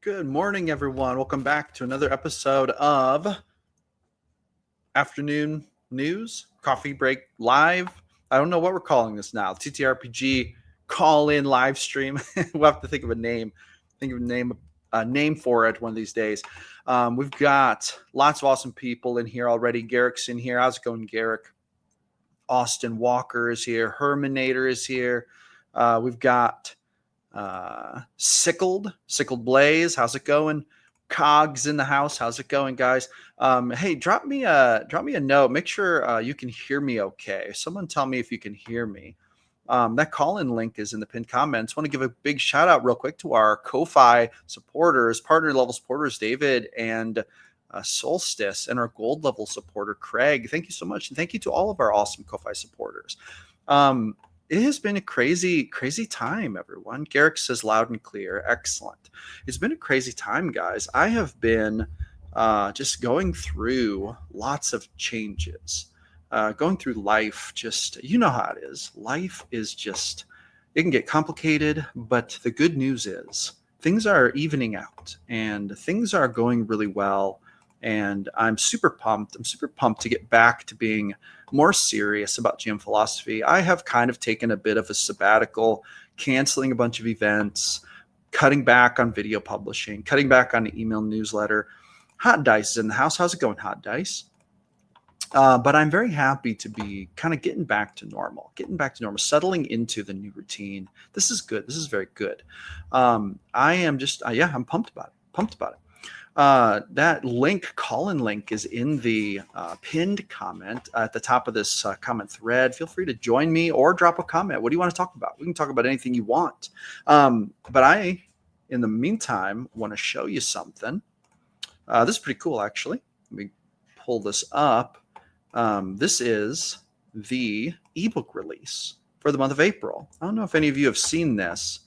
Good morning, everyone. Welcome back to another episode of Afternoon News, Coffee Break Live. I don't know what we're calling this now. TTRPG call-in live stream. We'll have to think of a name. Think of a name for it one of these days. We've got lots of awesome people in here already. Garrick's in here. How's it going, Garrick? Austin Walker is here. Herminator is here. We've got Sickled Blaze. How's it going? Cogs in the house. How's it going, guys? Hey, drop me a note. Make sure you can hear me okay. Someone tell me if you can hear me. That call-in link is in the pinned comments. Want to give a big shout out real quick to our Ko-Fi supporters, partner level supporters, David and Solstice, and our gold level supporter, Craig. Thank you so much. And thank you to all of our awesome Ko-Fi supporters. It has been a crazy, crazy time, everyone. Garrick says loud and clear. Excellent. It's been a crazy time, guys. I have been just going through lots of changes, going through life. Just, you know how it is. Life is just, it can get complicated, but the good news is things are evening out and things are going really well. And I'm super pumped. I'm super pumped to get back to being more serious about GM philosophy. I have kind of taken a bit of a sabbatical, canceling a bunch of events, cutting back on video publishing, cutting back on the email newsletter. Hot Dice is in the house. How's it going, Hot Dice? But I'm very happy to be kind of getting back to normal, settling into the new routine. This is good. This is very good. I am just, I'm pumped about it. That link, call-in link, is in the pinned comment at the top of this comment thread. Feel free to join me or drop a comment. What do you want to talk about? We can talk about anything you want. But I, in the meantime, want to show you something. This is pretty cool, actually. Let me pull this up. This is the ebook release for the month of April. I don't know if any of you have seen this.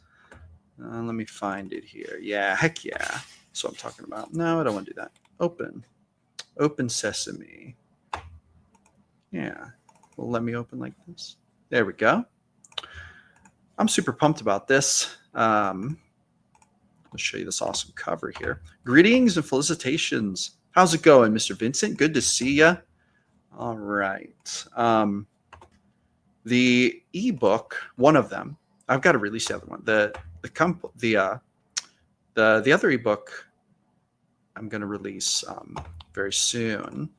Let me find it here. Yeah, heck yeah. That's what I'm talking about. No, I don't want to do that. Open Sesame. Yeah. Well, let me open like this. There we go. I'm super pumped about this. I'll show you this awesome cover here. Greetings and felicitations. How's it going, Mr. Vincent? Good to see you. All right. The ebook, one of them. I've got to release the other one. The other ebook I'm going to release very soon,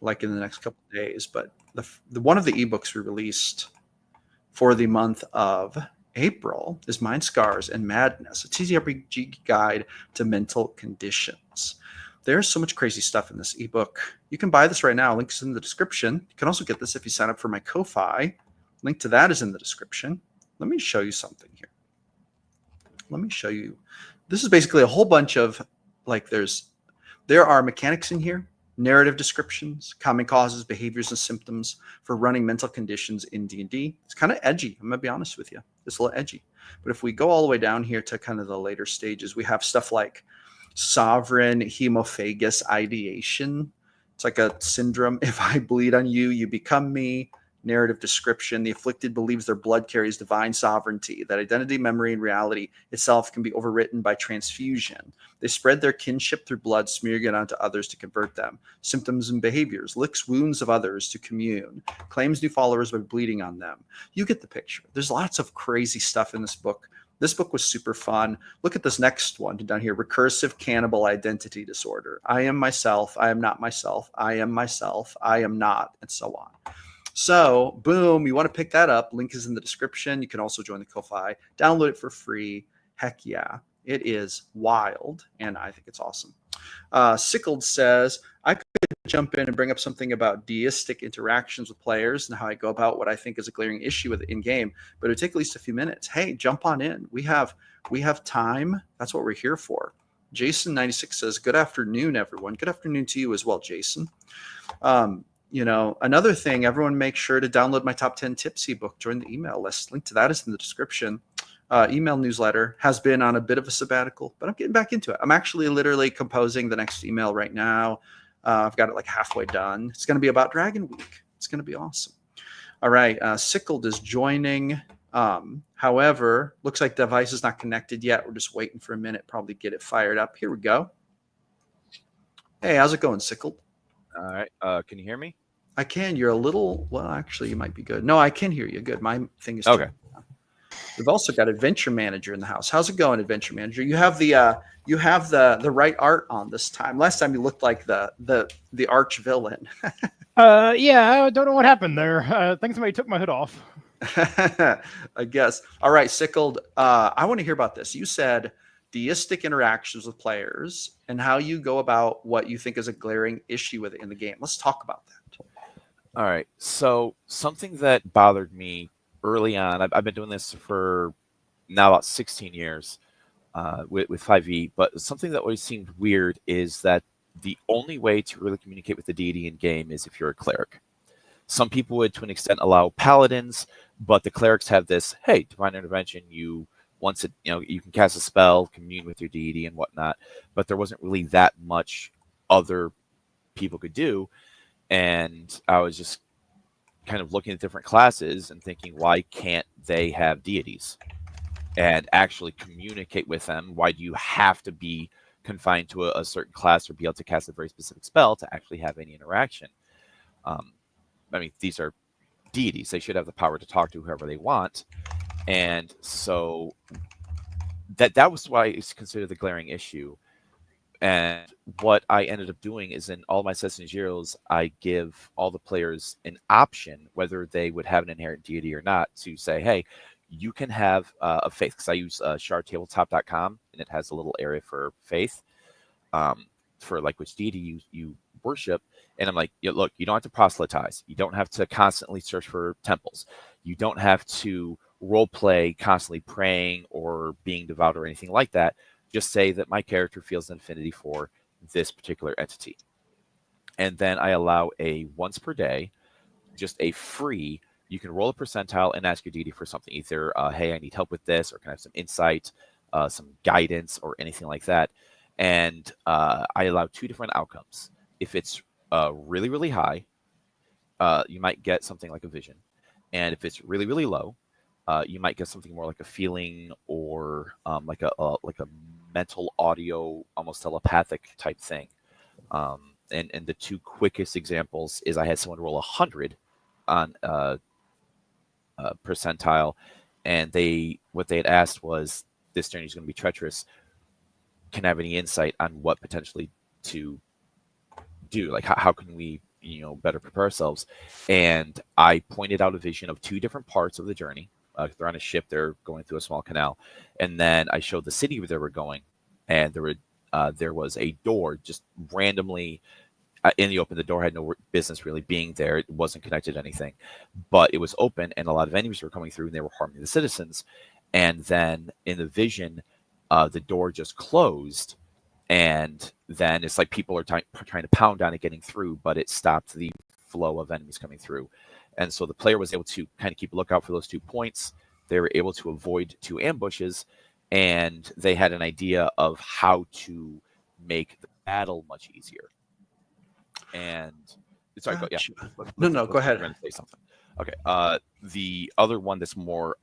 like in the next couple of days. But the one of the ebooks we released for the month of April is Mind Scars and Madness, a TTRPG guide to mental conditions. There's so much crazy stuff in this ebook. You can buy this right now. Links in the description. You can also get this if you sign up for my Ko-Fi. Link to that is in the description. Let me show you something here. Let me show you. This is basically a whole bunch of, there are mechanics in here, narrative descriptions, common causes, behaviors, and symptoms for running mental conditions in D&D. It's kind of edgy. I'm going to be honest with you. It's a little edgy. But if we go all the way down here to kind of the later stages, we have stuff like sovereign hemophagous ideation. It's like a syndrome. If I bleed on you, you become me. Narrative description. The afflicted believes their blood carries divine sovereignty, that identity, memory, and reality itself can be overwritten by transfusion. They spread their kinship through blood, smearing it onto others to convert them. Symptoms and behaviors. Licks wounds of others to commune. Claims new followers by bleeding on them. You get the picture. There's lots of crazy stuff in this book. This book was super fun. Look at this next one down here. Recursive cannibal identity disorder. I am myself. I am not myself. I am myself. I am not, and so on. So, boom, you want to pick that up. Link is in the description. You can also join the Ko-Fi. Download it for free. Heck yeah. It is wild, and I think it's awesome. Sickled says, I could jump in and bring up something about deistic interactions with players and how I go about what I think is a glaring issue with it in-game, but it would take at least a few minutes. Hey, jump on in. We have time. That's what we're here for. Jason96 says, good afternoon, everyone. Good afternoon to you as well, Jason. Another thing, everyone make sure to download my top 10 tips ebook. Join the email list. Link to that is in the description. Email newsletter has been on a bit of a sabbatical, but I'm getting back into it. I'm actually literally composing the next email right now. I've got it like halfway done. It's going to be about Dragon Week. It's going to be awesome. All right. Sickled is joining. However, looks like the device is not connected yet. We're just waiting for a minute, probably get it fired up. Here we go. Hey, how's it going, Sickled? All right. Can you hear me? I can. You're a little. Well, actually, you might be good. No, I can hear you. Good. My thing is Okay. turned. We've also got Adventure Manager in the house. How's it going, Adventure Manager? You have the right art on this time. Last time you looked like the arch villain. Yeah, I don't know what happened there. I think somebody took my hood off. I guess. All right, Sickled. I want to hear about this. You said deistic interactions with players and how you go about what you think is a glaring issue with it in the game. Let's talk about that. All right. So something that bothered me early on, I've been doing this for now about 16 years with 5e, but something that always seemed weird is that the only way to really communicate with the deity in game is if you're a cleric. Some people would, to an extent, allow paladins, but the clerics have this, hey, divine intervention, you once it, you can cast a spell, commune with your deity and whatnot, but there wasn't really that much other people could do. And I was just kind of looking at different classes and thinking, why can't they have deities and actually communicate with them? Why do you have to be confined to a certain class or be able to cast a very specific spell to actually have any interaction? I mean, these are deities. They should have the power to talk to whoever they want. And so that was why it's considered the glaring issue. And what I ended up doing is in all my sets and zeros, I give all the players an option whether they would have an inherent deity or not to say, hey, you can have a faith. Because I use shardtabletop.com, and it has a little area for faith, for like which deity you worship. And I'm like, look, you don't have to proselytize. You don't have to constantly search for temples. You don't have to role play constantly praying or being devout or anything like that. Just say that my character feels an affinity for this particular entity. And then I allow a once per day, just a free, you can roll a percentile and ask your deity for something. Either, hey, I need help with this, or can I have some insight, some guidance, or anything like that. And I allow two different outcomes. If it's really, really high, you might get something like a vision. And if it's really, really low, you might get something more like a feeling or like a mental audio, almost telepathic type thing. And the two quickest examples is I had someone roll 100 on percentile, and what they had asked was, this journey is going to be treacherous. Can I have any insight on what potentially to do? Like how can we better prepare ourselves? And I pointed out a vision of two different parts of the journey. They're on a ship, they're going through a small canal, and then I showed the city where they were going, and there was a door just randomly in the open. The door had no business really being there. It wasn't connected to anything, but it was open, and a lot of enemies were coming through, and they were harming the citizens. And then in the vision, the door just closed, and then it's like people are trying to pound on it, getting through, but it stopped the flow of enemies coming through. And so the player was able to kind of keep a lookout for those 2 points. They were able to avoid 2 ambushes, and they had an idea of how to make the battle much easier. And sorry, Gotcha. yeah. No, go ahead. I'm going to say something. Okay. The other one that's more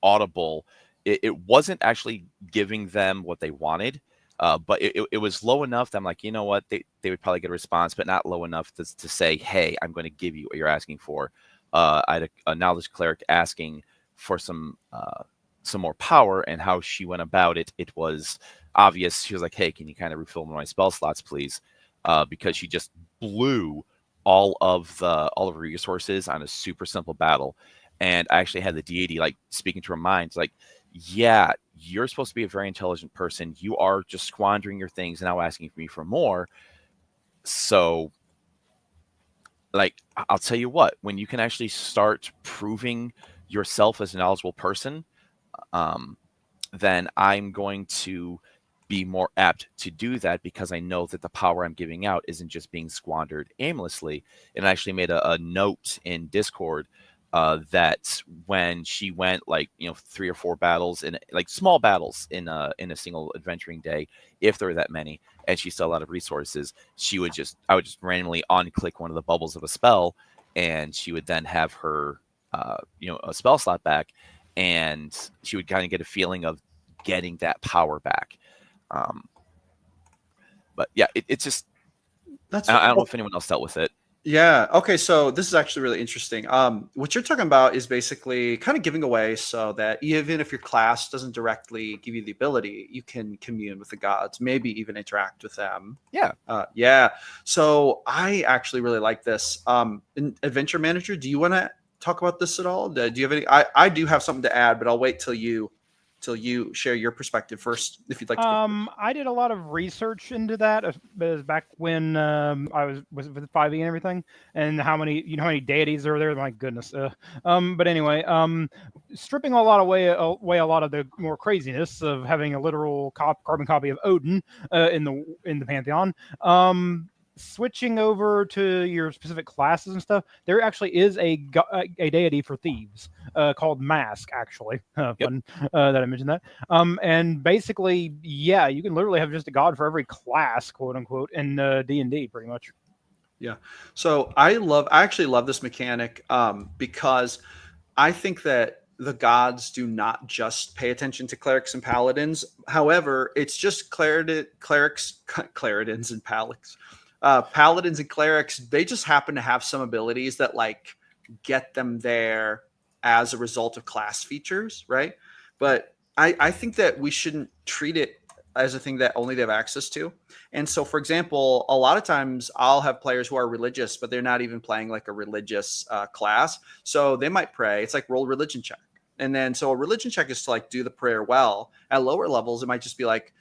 audible, it wasn't actually giving them what they wanted. But it was low enough that I'm like, you know what, they would probably get a response, but not low enough to say, hey, I'm going to give you what you're asking for. I had a knowledge cleric asking for some more power, and how she went about it, it was obvious. She was like, hey, can you kind of refill my spell slots, please? Because she just blew all of her resources on a super simple battle. And I actually had the deity like speaking to her mind, like, yeah, you're supposed to be a very intelligent person. You are just squandering your things and now asking me for more. So, like, I'll tell you what, when you can actually start proving yourself as a knowledgeable person, then I'm going to be more apt to do that, because I know that the power I'm giving out isn't just being squandered aimlessly. And I actually made a note in Discord that when she went 3 or 4 battles, in like small battles in a single adventuring day, if there were that many, and she still had a lot of resources, I would just randomly unclick one of the bubbles of a spell, and she would then have her a spell slot back. and she would kind of get a feeling of getting that power back. But yeah, it's just I don't know if anyone else dealt with it. Yeah. Okay. So this is actually really interesting. What you're talking about is basically kind of giving away so that even if your class doesn't directly give you the ability, you can commune with the gods, maybe even interact with them. Yeah. Yeah. So I actually really like this. In Adventure Manager, do you want to talk about this at all? Do you have any? I do have something to add, but I'll wait till you share your perspective first, if you'd like to. I did a lot of research into that back when I was with 5e and everything, and how many deities are there? My goodness. But anyway, stripping away a lot of the more craziness of having a literal carbon copy of Odin in the pantheon. Switching over to your specific classes and stuff, there actually is a deity for thieves called Mask, actually. Fun that I mentioned that. And basically, yeah, you can literally have just a god for every class, quote unquote, in D&D, pretty much. Yeah. So I actually love this mechanic because I think that the gods do not just pay attention to clerics and paladins. However, it's just clerics, claridins and paladins. Paladins and clerics, they just happen to have some abilities that like get them there as a result of class features, right? But I think that we shouldn't treat it as a thing that only they have access to. And so, for example, a lot of times I'll have players who are religious, but they're not even playing like a religious class. So they might pray. It's like roll religion check. And then so a religion check is to like do the prayer well. At lower levels, it might just be like,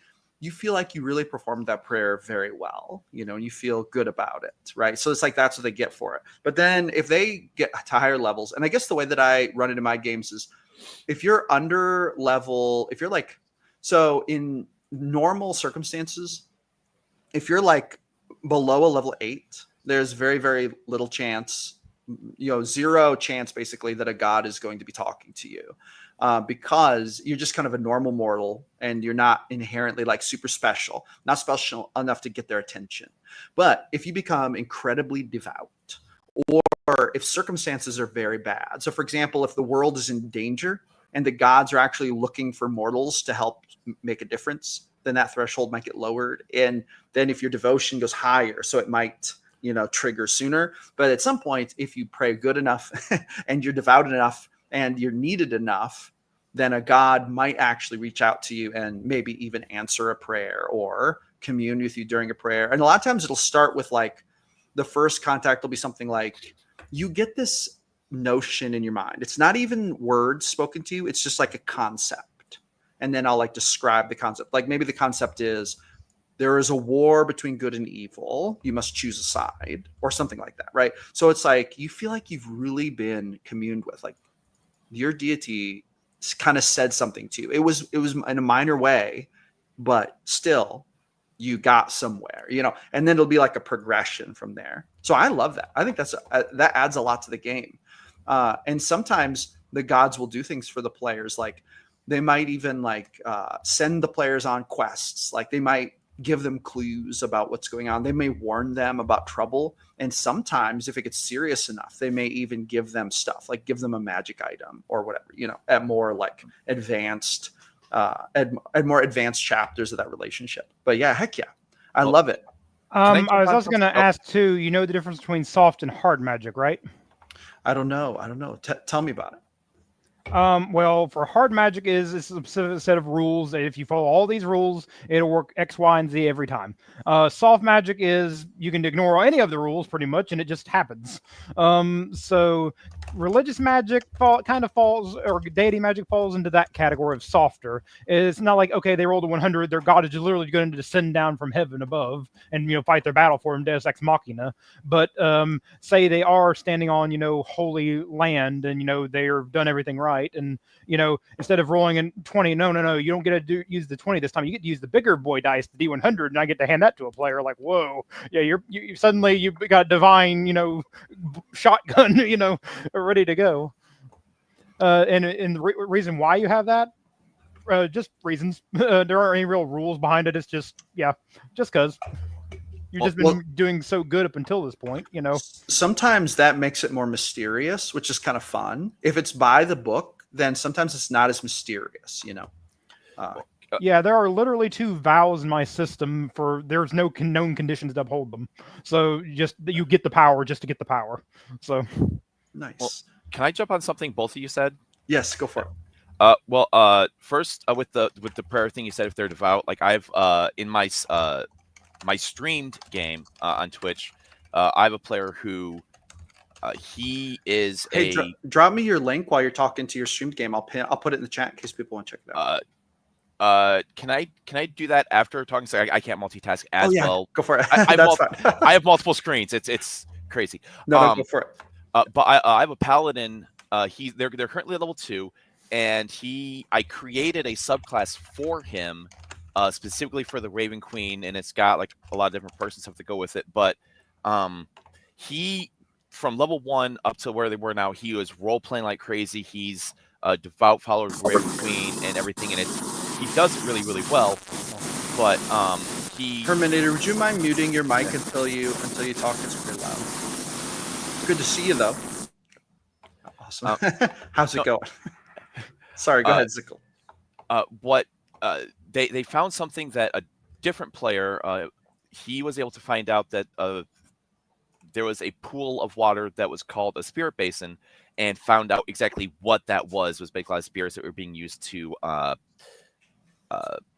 you feel like you really performed that prayer very well, and you feel good about it, right? So it's like that's what they get for it. But then if they get to higher levels, and I guess the way that I run it in my games is if you're under level, if you're like, so in normal circumstances, if you're like below a level 8, there's very, very little chance, zero chance basically that a god is going to be talking to you. Because you're just kind of a normal mortal and you're not inherently like super special, not special enough to get their attention. But if you become incredibly devout, or if circumstances are very bad, so for example, if the world is in danger and the gods are actually looking for mortals to help make a difference, then that threshold might get lowered. And then if your devotion goes higher, so it might trigger sooner. But at some point, if you pray good enough and you're devout enough and you're needed enough, then a god might actually reach out to you and maybe even answer a prayer or commune with you during a prayer. And a lot of times it'll start with like the first contact will be something like you get this notion in your mind. It's not even words spoken to you. It's just like a concept. And then I'll like describe the concept. Like maybe the concept is there is a war between good and evil. You must choose a side or something like that. Right. So it's like you feel like you've really been communed with, like, your deity kind of said something to you. It was in a minor way, but still you got somewhere, and then it'll be like a progression from there. So I love that. I think that adds a lot to the game. And sometimes the gods will do things for the players. Like they might even like send the players on quests. Like they might give them clues about what's going on. They may warn them about trouble. And sometimes if it gets serious enough, they may even give them stuff, like give them a magic item or whatever, at more like advanced, at more advanced chapters of that relationship. But yeah, heck yeah. I love it. I was also going to ask too, the difference between soft and hard magic, right? I don't know. Tell me about it. Well, for hard magic it's a specific set of rules that if you follow all these rules, it'll work X, Y, and Z every time. Soft magic is you can ignore any of the rules pretty much, and it just happens. So religious magic kind of falls, or deity magic falls into that category of softer. It's not like, okay, they rolled a 100, their god is literally going to descend down from heaven above and fight their battle for him, Deus Ex Machina. But say they are standing on holy land, and they've done everything right. And instead of rolling in 20, no, you don't get to use the 20 this time. You get to use the bigger boy dice, the D100, and I get to hand that to a player. Like, whoa, yeah, you suddenly you've got divine, shotgun, ready to go. And the reason why you have that, just reasons. There aren't any real rules behind it. It's just because. You've just been doing so good up until this point, Sometimes that makes it more mysterious, which is kind of fun. If it's by the book, then sometimes it's not as mysterious, you know. Yeah, there are literally 2 vows in my system for there's no known conditions to uphold them. So just you get the power just to get the power. So Nice. Well, can I jump on something both of you said? Yes, go for it. First, with the prayer thing you said, if they're devout, like I've in my my streamed game on Twitch, I have a player who he is Hey, drop me your link while you're talking to your streamed game. I'll put it in the chat in case people want to check it out. Can I do that after talking? So I can't multitask as well. Go for it. I That's fine. I have multiple screens. It's crazy. No, go for it. But I have a paladin. They're currently level 2, and I created a subclass for him, specifically for the Raven Queen, and it's got like a lot of different person stuff to go with it. But he from level 1 up to where they were now, he was role playing like crazy. He's a devout follower of the Raven Queen and everything, and he does it really, really well. But Terminator, would you mind muting your mic until you talk? It's pretty loud. Good to see you though. Awesome. How's it going? Sorry, go ahead, Zickle. They found something that a different player he was able to find out that there was a pool of water that was called a spirit basin, and found out exactly what that was basically a lot of spirits that were being used to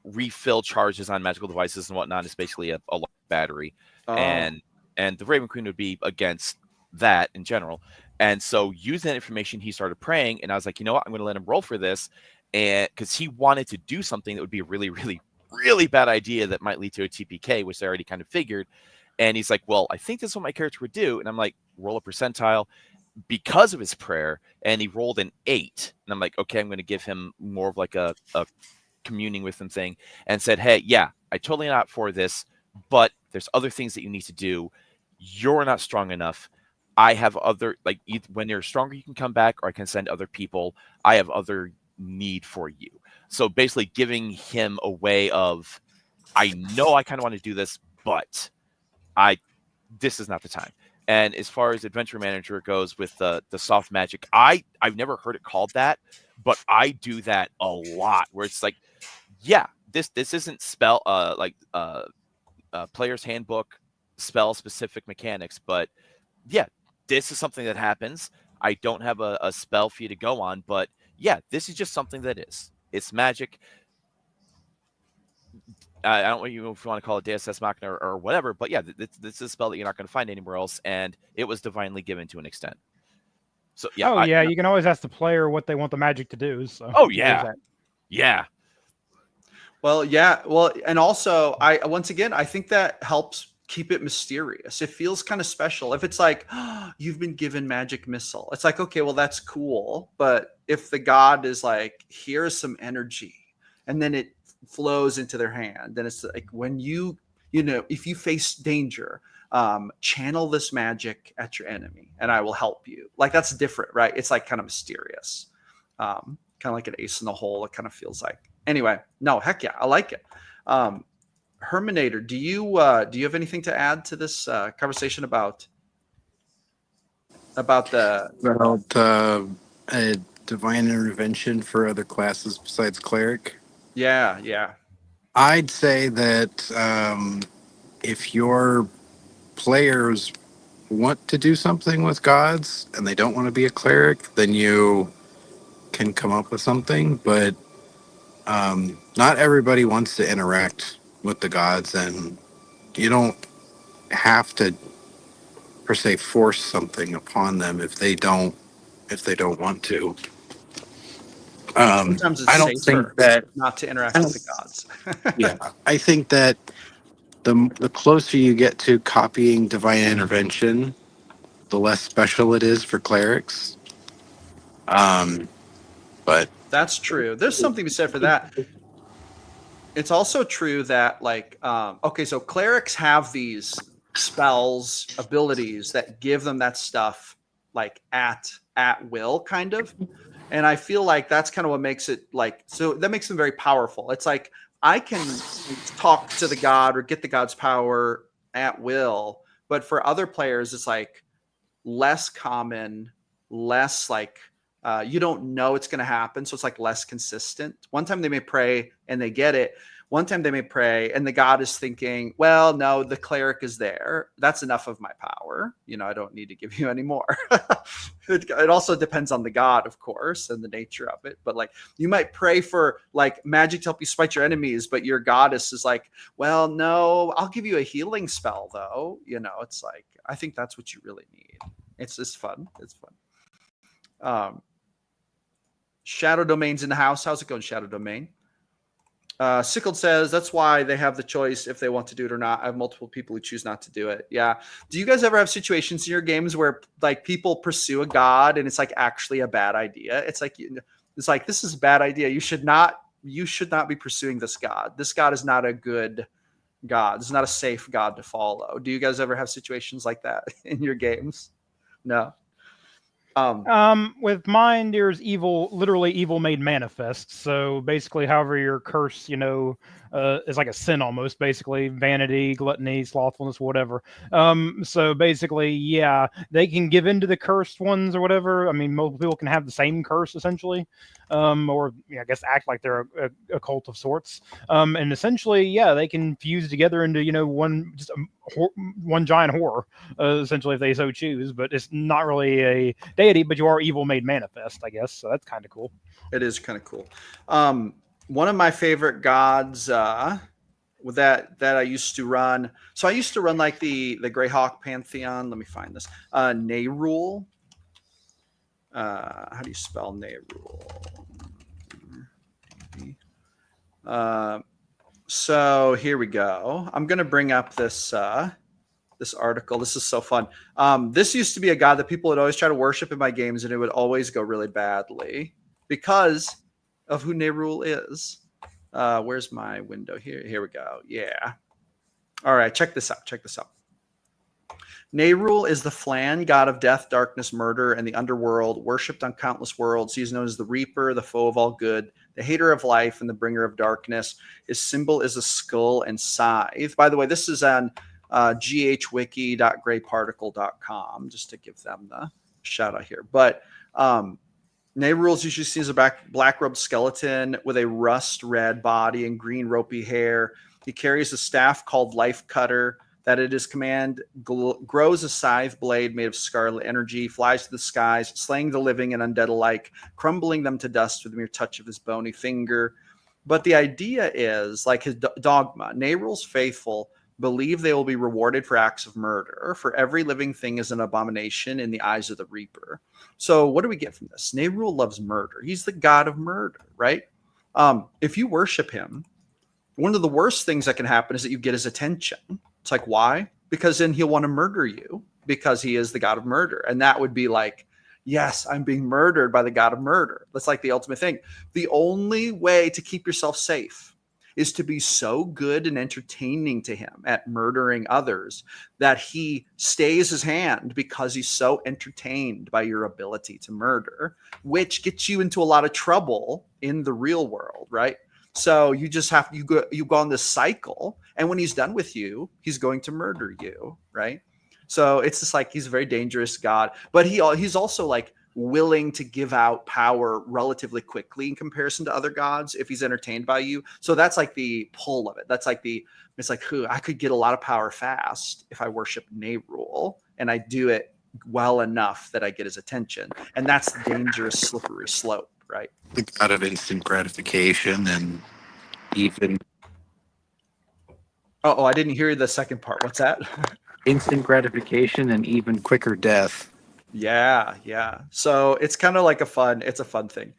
refill charges on magical devices and whatnot. It's basically a large battery. And the Raven Queen would be against that in general. And so using that information, he started praying, and I was like, you know what, I'm going to let him roll for this. And because he wanted to do something that would be a really, really, really bad idea that might lead to a TPK, which I already kind of figured. And he's like, well, I think this is what my character would do. And I'm like, roll a percentile because of his prayer. And he rolled an 8. And I'm like, okay, I'm going to give him more of like a communing with him thing, and said, hey, yeah, I totally not for this, but there's other things that you need to do. You're not strong enough. I have other, like, when you're stronger, you can come back, or I can send other people. I have other need for you. So basically giving him a way of, I know I kind of want to do this, but this is not the time. And as far as Adventure Manager goes with the soft magic, I've never heard it called that, but I do that a lot, where it's like, yeah, this isn't spell player's handbook spell specific mechanics, but yeah, this is something that happens. I don't have a spell for you to go on, but yeah, this is just something that is. It's magic. I don't know if you want to call it Deus Ex Machina or whatever, but yeah, this is a spell that you're not going to find anywhere else, and it was divinely given to an extent. So yeah. You can always ask the player what they want the magic to do. So yeah. Well, and also I think that helps keep it mysterious. It feels kind of special. If it's like, oh, you've been given magic missile, it's like, okay, well, that's cool. But if the god is like, here's some energy, and then it flows into their hand, then it's like, when if you face danger, channel this magic at your enemy and I will help you. Like, that's different, right? It's like kind of mysterious, kind of like an ace in the hole. It kind of feels like. Anyway, no, heck yeah, I like it. Herminator, do you have anything to add to this conversation about divine intervention for other classes besides cleric? Yeah. I'd say that if your players want to do something with gods and they don't want to be a cleric, then you can come up with something. But not everybody wants to interact with the gods, and you don't have to per se force something upon them if they don't want to. Sometimes it's I don't safer think that not to interact with the gods. Yeah, I think that the closer you get to copying divine intervention, the less special it is for clerics. But that's true. There's something to be said for that. It's also true that, like, okay, so clerics have these spells, abilities that give them that stuff, like at will, kind of. And I feel like that's kind of what makes it like, so that makes them very powerful. It's like, I can talk to the god or get the god's power at will, but for other players, it's like less common, less like You don't know it's going to happen, so it's like less consistent. One time they may pray and they get it. One time they may pray and the god is thinking, well, no, the cleric is there. That's enough of my power. I don't need to give you any more. It also depends on the god, of course, and the nature of it. But like, you might pray for like magic to help you spite your enemies, but your goddess is like, well, no, I'll give you a healing spell though. It's like, I think that's what you really need. It's just fun. It's fun. Shadow Domain's in the house. How's it going, Shadow Domain? Sickled says that's why they have the choice if they want to do it or not. I have multiple people who choose not to do it. Yeah. Do you guys ever have situations in your games where like people pursue a god and it's like actually a bad idea? It's like this is a bad idea. You should not be pursuing this god. This god is not a good god. This is not a safe god to follow. Do you guys ever have situations like that in your games? No. With mine, there's literally evil made manifest. So basically, however your curse, is like a sin almost, basically vanity, gluttony, slothfulness, whatever. So basically, yeah, they can give in to the cursed ones or whatever. I mean, most people can have the same curse essentially, or I guess act like they're a cult of sorts. And essentially, yeah, they can fuse together into one giant horror, essentially if they so choose. But it's not really a deity, but you are evil made manifest, I guess. So that's kind of cool. It is kind of cool. One of my favorite gods that I used to run. So I used to run like the Greyhawk Pantheon. Let me find this. Neyrule. How do you spell Neyrule? So here we go. I'm gonna bring up this article. This is so fun. This used to be a god that people would always try to worship in my games, and it would always go really badly because of who Neyrule is. Where's my window here? Here we go. Yeah. All right. Check this out. Neyrule is the Flan, god of death, darkness, murder, and the underworld, worshipped on countless worlds. He is known as the Reaper, the foe of all good, the hater of life, and the bringer of darkness. His symbol is a skull and scythe. By the way, this is on ghwiki.grayparticle.com, just to give them the shout out here. But Neyrule is usually seen as a black-robed skeleton with a rust-red body and green ropey hair. He carries a staff called Life Cutter that at his command grows a scythe blade made of scarlet energy, flies to the skies, slaying the living and undead alike, crumbling them to dust with a mere touch of his bony finger. But the idea is, like his dogma, Neyrule's faithful believe they will be rewarded for acts of murder, for every living thing is an abomination in the eyes of the Reaper. So what do we get from this? Neyrule loves murder. He's the god of murder, right? If you worship him, one of the worst things that can happen is that you get his attention. It's like, why? Because then he'll want to murder you because he is the god of murder. And that would be like, yes, I'm being murdered by the god of murder. That's like the ultimate thing. The only way to keep yourself safe is to be so good and entertaining to him at murdering others that he stays his hand because he's so entertained by your ability to murder, which gets you into a lot of trouble in the real world, right? So you just have you go on this cycle, and when he's done with you, he's going to murder you, right? So it's just like he's a very dangerous god, but he's also like willing to give out power relatively quickly in comparison to other gods if he's entertained by you. So that's like the pull of it. That's like it's like, I could get a lot of power fast if I worship Neyrule, and I do it well enough that I get his attention. And that's the dangerous, slippery slope, right? The god of instant gratification and even Oh, I didn't hear the second part. What's that? instant gratification and even quicker death. Yeah. So it's kind of like a fun thing.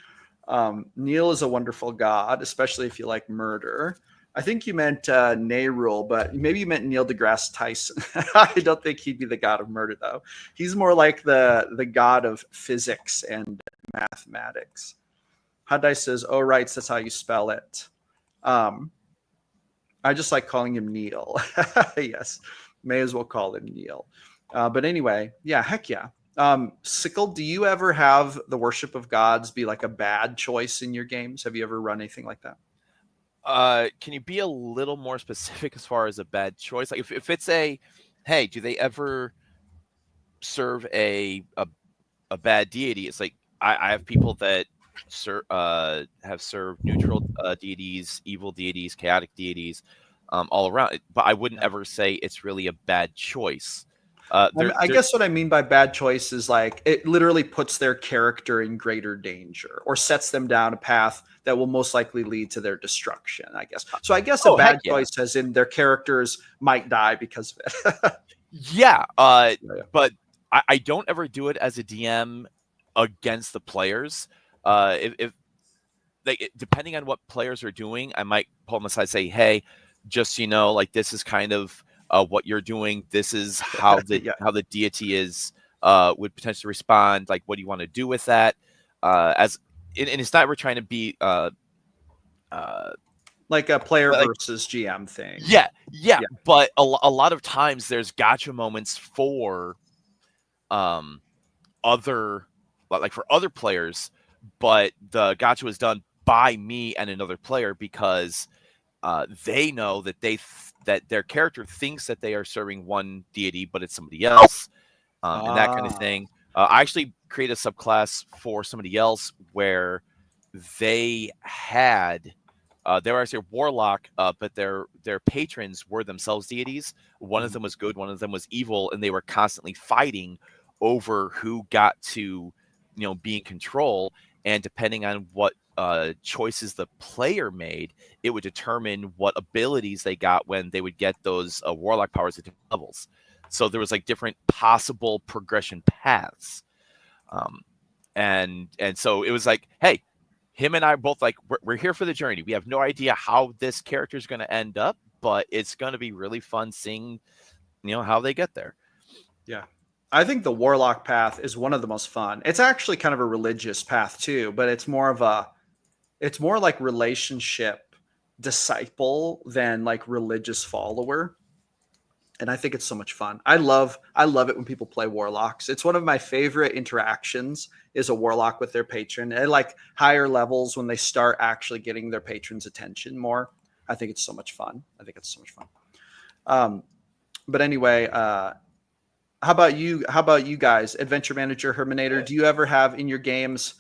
Neil is a wonderful god, especially if you like murder. I think you meant Neyrule, but maybe you meant Neil deGrasse Tyson. I don't think he'd be the god of murder, though. He's more like the god of physics and mathematics. Hadai says, "Oh, right, that's how you spell it." I just like calling him Neil. Yes, may as well call him Neil. But anyway, yeah, heck yeah. Sickle, do you ever have the worship of gods be like a bad choice in your games? Have you ever run anything like that? Can you be a little more specific as far as a bad choice? Like if it's do they ever serve a bad deity? It's like I have people that have served neutral deities, evil deities, chaotic deities, all around. But I wouldn't ever say it's really a bad choice. I guess what I mean by bad choice is like it literally puts their character in greater danger or sets them down a path that will most likely lead to their destruction, I guess. So I guess a bad choice as in their characters might die because of it. Yeah. But I don't ever do it as a DM against the players. If like depending on what players are doing, I might pull them aside and say, hey, just like this is kind of what you're doing. This is how the how the deity is would potentially respond. Like, what do you want to do with that? And it's not we're trying to be like a player versus GM thing. Yeah. But a lot of times there's gotcha moments for other players, but the gotcha was done by me and another player because they know that that their character thinks that they are serving one deity, but it's somebody else, and that kind of thing. I actually created a subclass for somebody else where they had they were actually a warlock, but their patrons were themselves deities. One of them was good, one of them was evil, and they were constantly fighting over who got to be in control. And depending on what choices the player made, it would determine what abilities they got when they would get those warlock powers at different levels. So there was like different possible progression paths, and so it was like, hey, him and I both like we're here for the journey. We have no idea how this character is going to end up, but it's going to be really fun seeing how they get there. Yeah. I think the warlock path is one of the most fun. It's actually kind of a religious path too, but it's more like relationship disciple than like religious follower. And I think it's so much fun. I love it when people play warlocks. It's one of my favorite interactions is a warlock with their patron. At like higher levels when they start actually getting their patron's attention more. I think it's so much fun. But anyway, how about you guys, Adventure Manager, Herminator? Do you ever have in your games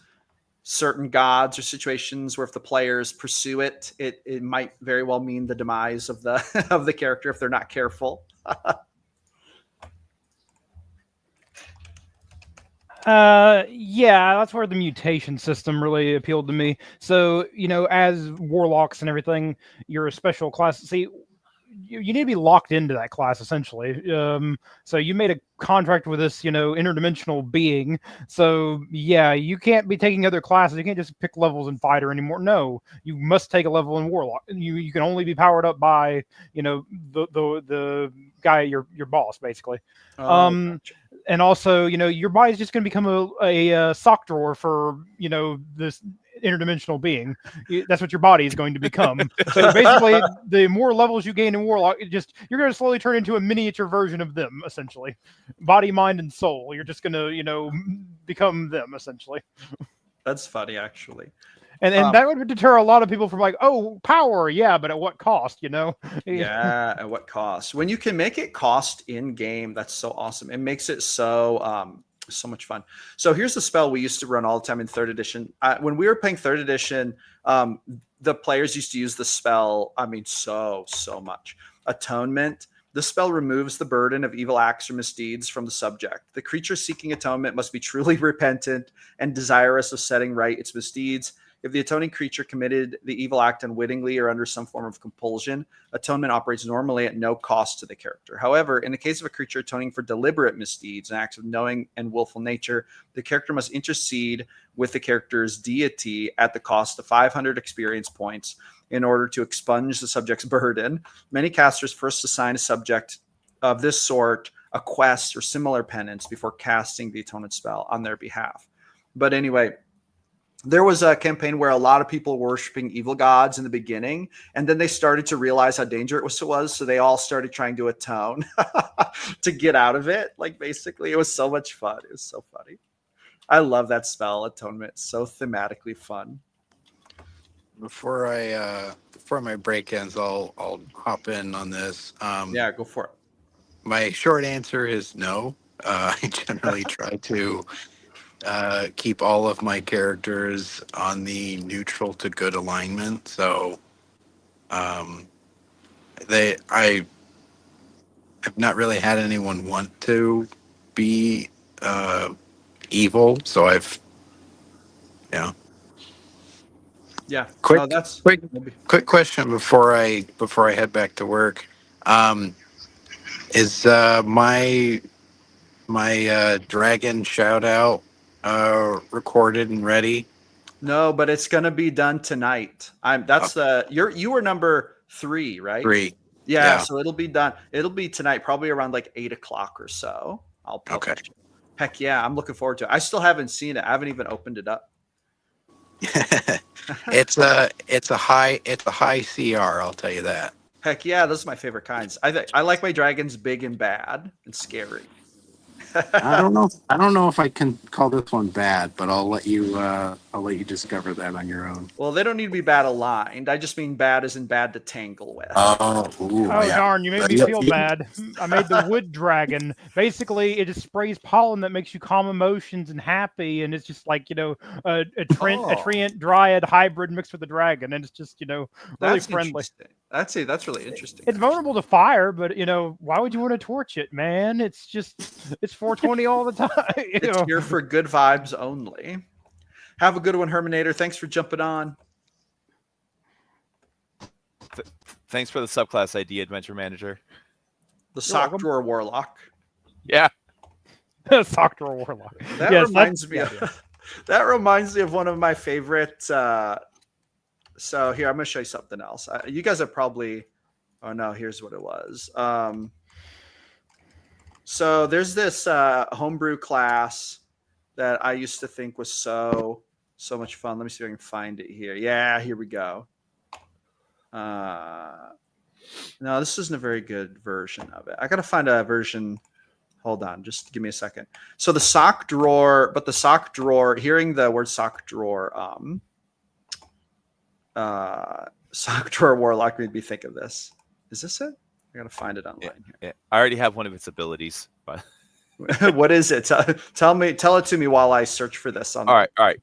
certain gods or situations where if the players pursue it, it might very well mean the demise of the of the character if they're not careful? Yeah, that's where the mutation system really appealed to me. So, as warlocks and everything, you're a special class. See, you need to be locked into that class essentially. So you made a contract with this, interdimensional being. So yeah, you can't be taking other classes. You can't just pick levels in fighter anymore. No, you must take a level in warlock. You can only be powered up by, the guy, your boss, basically. Gotcha. And also, your body's just going to become a sock drawer for, this interdimensional being. That's what your body is going to become. So basically, the more levels you gain in warlock, you're going to slowly turn into a miniature version of them, essentially. Body, mind, and soul. You're just going to, become them, essentially. That's funny, actually. And that would deter a lot of people from like, oh, power, yeah, but at what cost, Yeah, at what cost? When you can make it cost in game, that's so awesome. It makes it so much fun. So here's the spell we used to run all the time in 3rd edition. When we were playing 3rd edition, the players used to use the spell, so much. Atonement. The spell removes the burden of evil acts or misdeeds from the subject. The creature seeking atonement must be truly repentant and desirous of setting right its misdeeds. If the atoning creature committed the evil act unwittingly or under some form of compulsion, atonement operates normally at no cost to the character. However, in the case of a creature atoning for deliberate misdeeds and acts of knowing and willful nature, the character must intercede with the character's deity at the cost of 500 experience points in order to expunge the subject's burden. Many casters first assign a subject of this sort a quest or similar penance before casting the atonement spell on their behalf. But anyway, there was a campaign where a lot of people were worshiping evil gods in the beginning, and then they started to realize how dangerous it was. So they all started trying to atone to get out of it. Like basically, it was so much fun. It was so funny. I love that spell, Atonement. It's so thematically fun. Before my break ends, I'll hop in on this. Yeah, go for it. My short answer is no. I generally try to keep all of my characters on the neutral to good alignment. So um, I have not really had anyone want to be evil. So I've, yeah. Yeah. Quick, No, that's quick, maybe. quick question before I head back to work. Um, is my dragon shout out recorded and ready? No, but it's gonna be done tonight. Oh, That's the you were number 3, right? 3. Yeah, Yeah. so it'll be done. It'll be tonight, probably around like 8 o'clock or so. I'll Okay. publish it. Heck yeah, I'm looking forward to it. I still haven't seen it. I haven't even opened it up. It's a high CR. I'll tell you that. Heck yeah, those are my favorite kinds. I like my dragons big and bad and scary. I don't know if I can call this one bad, but I'll let you discover that on your own. Well, they don't need to be bad aligned. I just mean bad as in bad to tangle with. Ooh, Oh yeah. darn! You made me Yeah, feel bad. I made the wood dragon. Basically, it just sprays pollen that makes you calm emotions and happy, and it's just like a Oh. treant dryad hybrid mixed with a dragon, and it's just really That's friendly. interesting. That's really interesting. It's vulnerable to fire, but why would you want to torch it, man? It's 420 all the time. It's here for good vibes only. Have a good one, Herminator. Thanks for jumping on. Thanks for the subclass ID, Adventure Manager. The Sock Drawer Warlock. Yeah. Sock Drawer Warlock. That Yes, reminds me. yeah. That reminds me of one of my favorite. So here, I'm going to show you something else. You guys are probably. Oh no, here's what it was. So there's this homebrew class that I used to think was so much fun. Let me see if I can find it here. Yeah, here we go. No, this isn't a very good version of it. I got to find a version. Hold on, just give me a second. So the sock drawer, hearing the word sock drawer, sock drawer warlock made me think of this. Is this it? I got to find it online here. Yeah. I already have one of its abilities, but What is it? Tell it to me while I search for this. all right.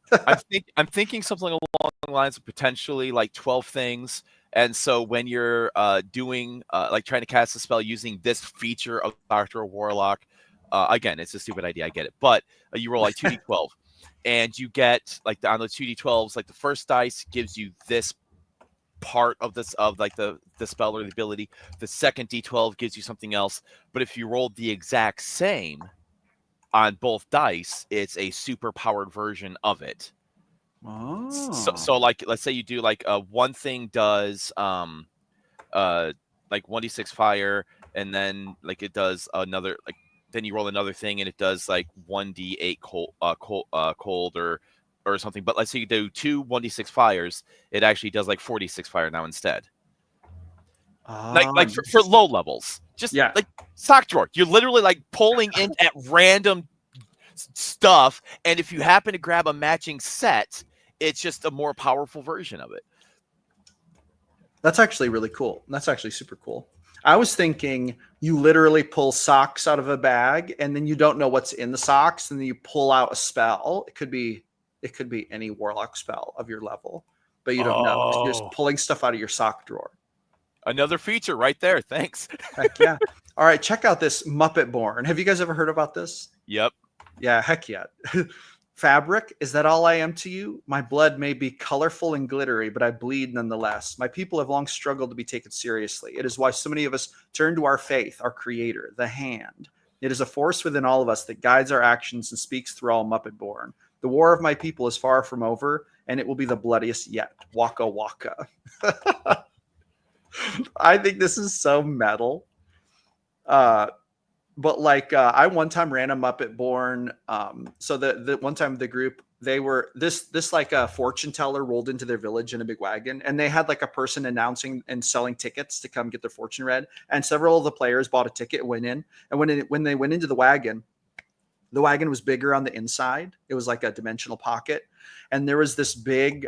I'm thinking something along the lines of potentially like 12 things. And so when you're doing like trying to cast a spell using this feature of Doctor Warlock, again, it's a stupid idea, I get it, but you roll like 2d12, and you get like on the 2d12s, like the first dice gives you this part of this of like the spell or the ability. The second d12 gives you something else, but if you rolled the exact same on both dice, it's a super powered version of it. Oh. So like let's say you do like one thing does like 1d6 fire, and then like it does another, like then you roll another thing and it does like 1d8 cold or something. But let's say you do 2 1d6 fires, it actually does like 46 fire now instead. Like for low levels, just like sock drawer, you're literally like pulling in at random stuff, and if you happen to grab a matching set, it's just a more powerful version of it. That's actually really cool. That's actually super cool. I was thinking you literally pull socks out of a bag and then you don't know what's in the socks, and then you pull out a spell. It could be any warlock spell of your level, but you don't know. You're just pulling stuff out of your sock drawer. Another feature right there. Thanks. Heck yeah. All right, check out this Muppet Born. Have you guys ever heard about this? Yep. Yeah, heck yeah. Fabric, is that all I am to you? My blood may be colorful and glittery, but I bleed nonetheless. My people have long struggled to be taken seriously. It is why so many of us turn to our faith, our creator, the hand. It is a force within all of us that guides our actions and speaks through all Muppet Born. The war of my people is far from over, and it will be the bloodiest yet. Waka waka. I think this is so metal. But like I one time ran a Muppet Born. So the one time the group, they were this like a fortune teller rolled into their village in a big wagon, and they had like a person announcing and selling tickets to come get their fortune read. And several of the players bought a ticket and went in. And when they went into the wagon was bigger on the inside. It was like a dimensional pocket, and there was this big.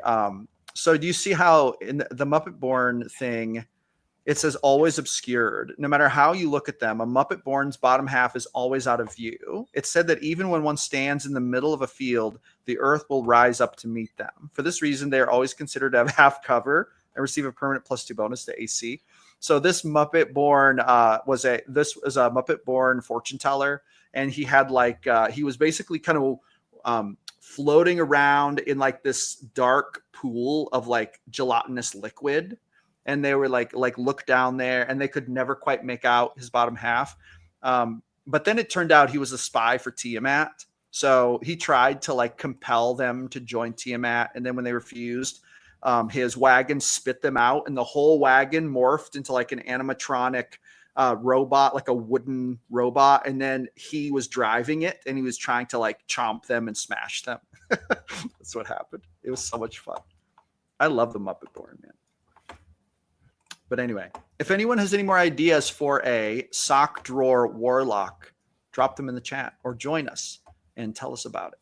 So do you see how in the Muppet Born thing? it says always obscured. No matter how you look at them, a Muppet Born's bottom half is always out of view. It's said that even when one stands in the middle of a field, the earth will rise up to meet them. For this reason, they are always considered to have half cover and receive a permanent +2 bonus to AC. So this Muppet Born was a Muppet Born fortune teller, and he had like he was basically kind of floating around in like this dark pool of like gelatinous liquid. And they were like look down there, and they could never quite make out his bottom half. But then it turned out he was a spy for Tiamat. So he tried to like compel them to join Tiamat. And then when they refused, his wagon spit them out, and the whole wagon morphed into like an animatronic robot, like a wooden robot. And then he was driving it, and he was trying to like chomp them and smash them. That's what happened. It was so much fun. I love the Muppet Born, man. But anyway, if anyone has any more ideas for a sock drawer warlock, drop them in the chat or join us and tell us about it.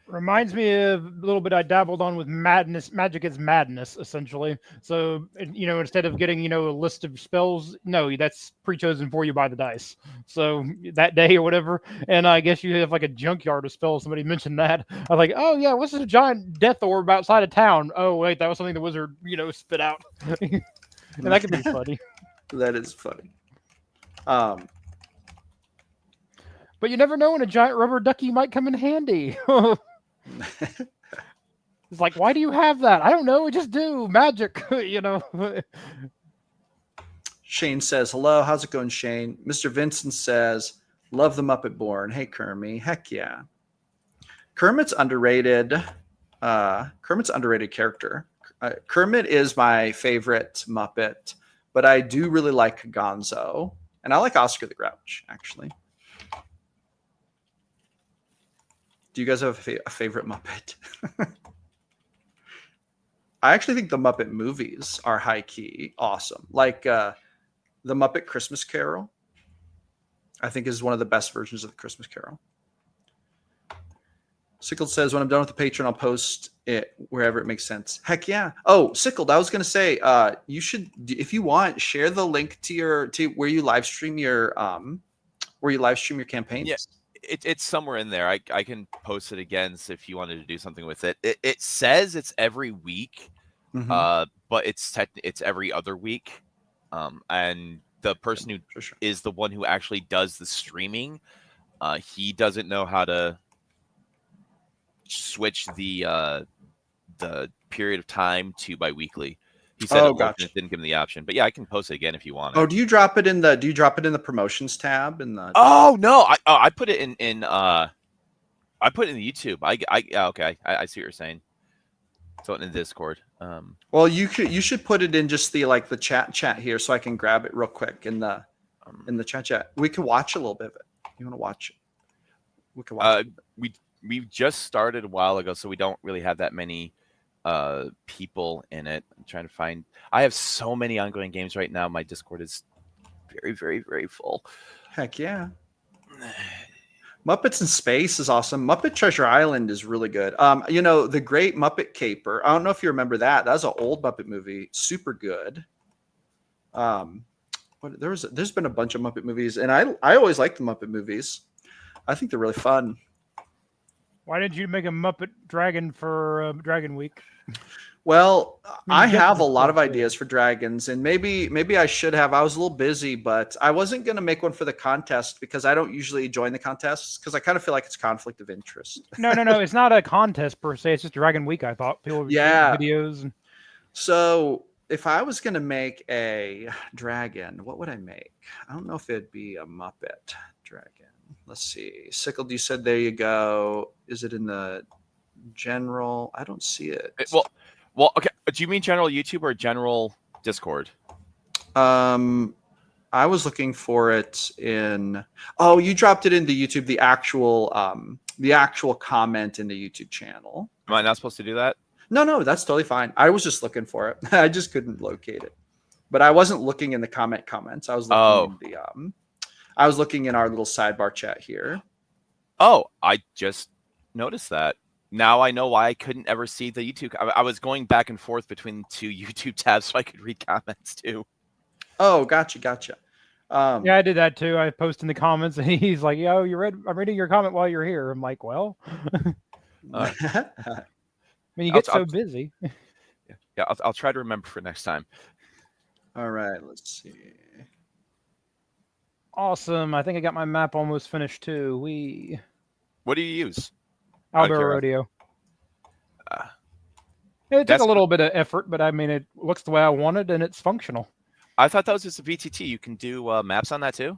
Reminds me of a little bit I dabbled on with madness. Magic is madness, essentially. So, instead of getting, a list of spells, no, that's pre-chosen for you by the dice. So that day or whatever. And I guess you have like a junkyard of spells. Somebody mentioned that. I was like, oh yeah, what's this giant death orb outside of town? Oh wait, that was something the wizard, spit out. And that could be funny. That is funny. But you never know when a giant rubber ducky might come in handy. It's like, why do you have that? I don't know. I just do. Magic, Shane says, hello. How's it going, Shane? Mr. Vincent says, love the Muppet Born. Hey, Kermie. Heck yeah. Kermit's underrated. Kermit's underrated character. Kermit is my favorite Muppet, but I do really like Gonzo, and I like Oscar the Grouch, actually. Do you guys have a favorite Muppet? I actually think the Muppet movies are high-key awesome. Like the Muppet Christmas Carol, I think is one of the best versions of the Christmas Carol. Sickled says, when I'm done with the Patreon, I'll post it wherever it makes sense. Heck yeah. Oh, Sickled, I was going to say, you should, if you want, share the link to where you live stream your campaigns. Yeah, it's somewhere in there. I can post it again if you wanted to do something with it. It says it's every week, but it's every other week. And the person who is the one who actually does the streaming, he doesn't know how to switch the period of time to biweekly. He said it didn't give him the option, but yeah, I can post it again if you want. Oh, do you drop it in the promotions tab in the? Oh no, I put it in I put it in the YouTube. Okay, I see what you're saying. So in the Discord. Well, you should put it in just the chat here, so I can grab it real quick in the chat. We can watch a little bit of it. You want to watch it? We can watch. We just started a while ago, so we don't really have that many people in it. I'm trying to find. I have so many ongoing games right now. My Discord is very, very, very full. Heck yeah. Muppets in Space is awesome. Muppet Treasure Island is really good. The Great Muppet Caper. I don't know if you remember that. That was an old Muppet movie. Super good. There's been a bunch of Muppet movies, and I always like the Muppet movies. I think they're really fun. Why did you make a Muppet Dragon for Dragon Week? Well, I have a lot of ideas for dragons, and maybe I should have. I was a little busy, but I wasn't going to make one for the contest because I don't usually join the contests because I kind of feel like it's conflict of interest. No. It's not a contest per se. It's just Dragon Week, I thought. People would make videos. So if I was going to make a dragon, what would I make? I don't know if it'd be a Muppet dragon. Let's see. Sickled, you said there you go. Is it in the general? I don't see it. Well, okay. Do you mean general YouTube or general Discord? I was looking for it in. Oh, you dropped it into YouTube. The actual comment in the YouTube channel. Am I not supposed to do that? No, that's totally fine. I was just looking for it. I just couldn't locate it. But I wasn't looking in the comments. I was looking in the I was looking in our little sidebar chat here. Oh, I just noticed that. Now I know why I couldn't ever see the YouTube. I was going back and forth between two YouTube tabs so I could read comments too. Oh, gotcha. Yeah, I did that too. I posted in the comments, and he's like, "Yo, I'm reading your comment while you're here." I'm like, "Well, I mean, you I'll, get I'll, so busy." yeah, I'll try to remember for next time. All right, let's see. Awesome. I think I got my map almost finished too. What do you use? Out of Albert curiosity. Rodeo. Uh, It took That's a little bit of effort, but I mean, it looks the way I wanted, and it's functional. I thought that was just a VTT. You can do maps on that too.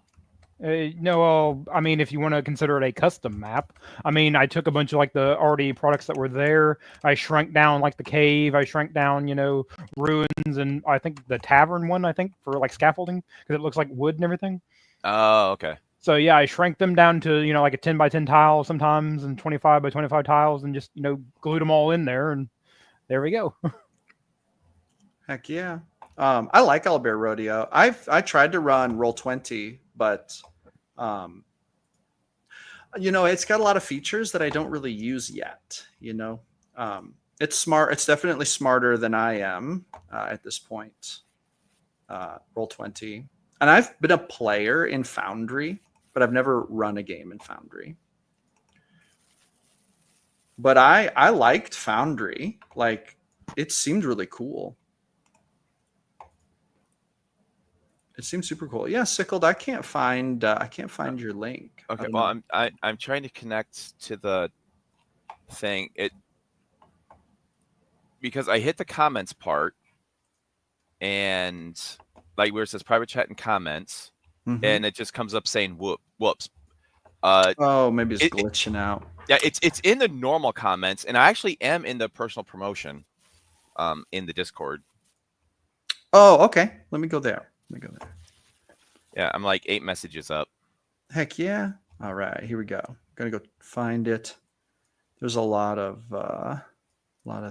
No, well, I mean, if you want to consider it a custom map, I mean, I took a bunch of like the already products that were there. I shrank down like the cave. I shrank down, ruins, and I think the tavern one. I think for like scaffolding because it looks like wood and everything. Oh, okay. So yeah, I shrank them down to like a 10 by 10 tile sometimes, and 25 by 25 tiles, and just glued them all in there, and there we go. Heck yeah. I like Albert Rodeo. I tried to run Roll20, but it's got a lot of features that I don't really use yet. It's smart. It's definitely smarter than I am at this point. Roll20, and I've been a player in Foundry, but I've never run a game in Foundry. But I liked Foundry. Like, it seemed really cool. It seems super cool. Yeah, Sickled. I can't find your link. Okay. Well, I'm trying to connect to the thing. Because I hit the comments part, and like where it says private chat and comments, and it just comes up saying whoops. Oh, maybe it's glitching out. Yeah, it's in the normal comments, and I actually am in the personal promotion, in the Discord. Oh, okay. Let me go there. Yeah, I'm like 8 messages up. Heck yeah. All right, here we go. I'm gonna go find it. There's a lot of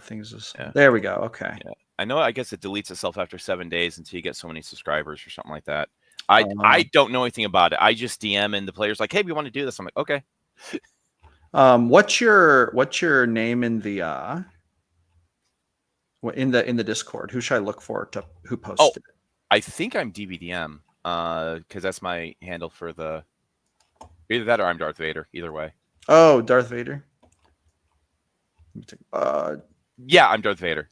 things. Yeah. There we go. Okay. Yeah. I know. I guess it deletes itself after 7 days until you get so many subscribers or something like that. I don't know anything about it. I just DM and the player's like, "Hey, we want to do this." I'm like, "Okay." What's your name in the in the Discord? Who should I look for who posted it? I think I'm DVDM, because that's my handle for either that or I'm Darth Vader. Either way. Oh, Darth Vader. Yeah, I'm Darth Vader.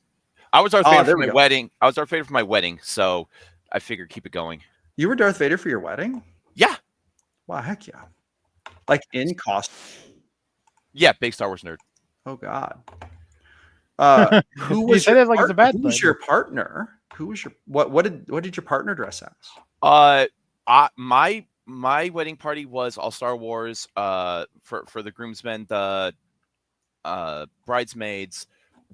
I was Darth Vader for my go. wedding. I was Darth Vader for my wedding, so I figured keep it going. You were Darth Vader for your wedding? Yeah. Wow, heck yeah. Like in costume. Yeah, big Star Wars nerd. Oh God. Who was your partner? Who was your what did your partner dress as? My wedding party was all Star Wars. For the groomsmen, the bridesmaids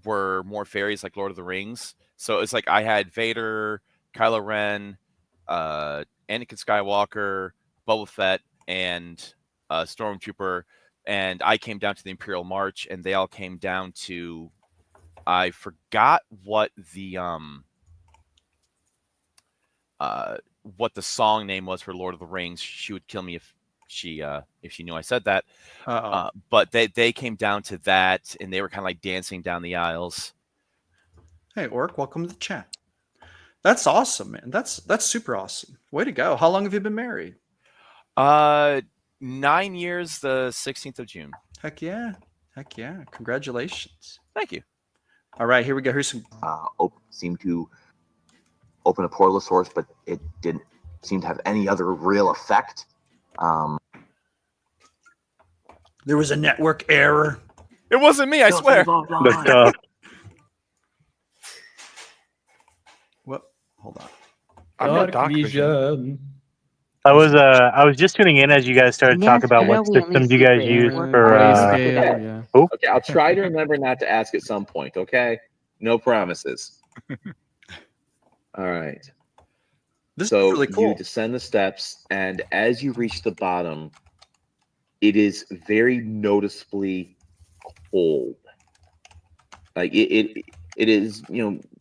were more fairies like Lord of the Rings. So it's like I had Vader, Kylo Ren, Anakin Skywalker, Boba Fett, and Stormtrooper, and I came down to the Imperial March, and they all came down to. I forgot what the song name was for Lord of the Rings. She would kill me if she knew I said that. But they came down to that, and they were kind of like dancing down the aisles. Hey, Orc, welcome to the chat. That's awesome, man. That's super awesome. Way to go. How long have you been married? 9 years, the 16th of June. Heck yeah. Congratulations. Thank you. All right, here we go. Here's some. Seemed to open a portal of sorts, but it didn't seem to have any other real effect. There was a network error. It wasn't me, I swear. What? Hold on. I'm not Dark Vision. I was just tuning in as you guys started talking about what systems you guys use for. Okay, I'll try to remember not to ask at some point. Okay, no promises. All right. This is really cool. You descend the steps, and as you reach the bottom, it is very noticeably cold. Like it is,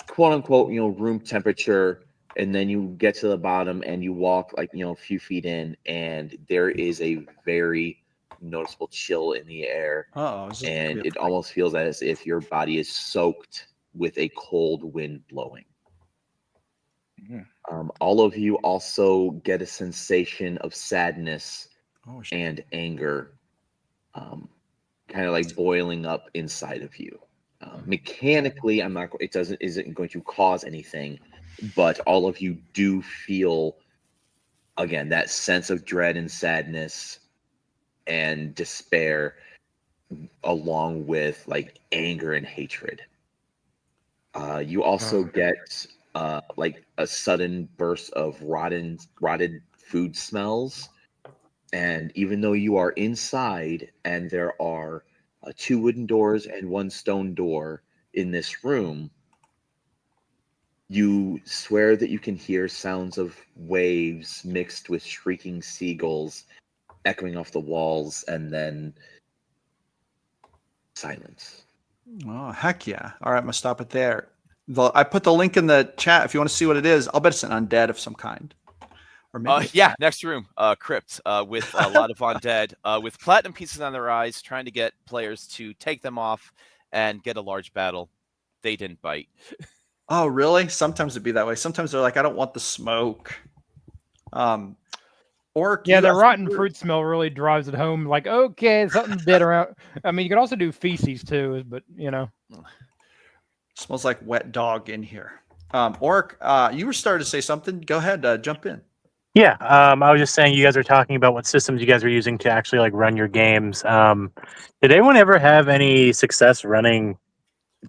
quote unquote, room temperature. And then you get to the bottom and you walk like, a few feet in, and there is a very noticeable chill in the air. And it almost feels as if your body is soaked with a cold wind blowing. All of you also get a sensation of sadness and anger, kind of like boiling up inside of you. Mechanically, isn't going to cause anything, but all of you do feel, again, that sense of dread and sadness and despair, along with like anger and hatred. You also get like a sudden burst of rotted food smells, and even though you are inside and there are 2 wooden doors and 1 stone door in this room, you swear that you can hear sounds of waves mixed with shrieking seagulls echoing off the walls, and then silence. Oh, heck yeah. All right, I'm going to stop it there. I put the link in the chat if you want to see what it is. I'll bet it's an undead of some kind. Or maybe next room, crypt, with a lot of undead, with platinum pieces on their eyes, trying to get players to take them off and get a large battle. They didn't bite. Oh, really? Sometimes it'd be that way. Sometimes they're like, I don't want the smoke. Or the rotten fruit smell really drives it home. Like, okay, something's dead around. I mean, you can also do feces too, but smells like wet dog in here. Orc, you were starting to say something. Go ahead, jump in. Yeah, I was just saying, you guys were talking about what systems you guys were using to actually like run your games. Did anyone ever have any success running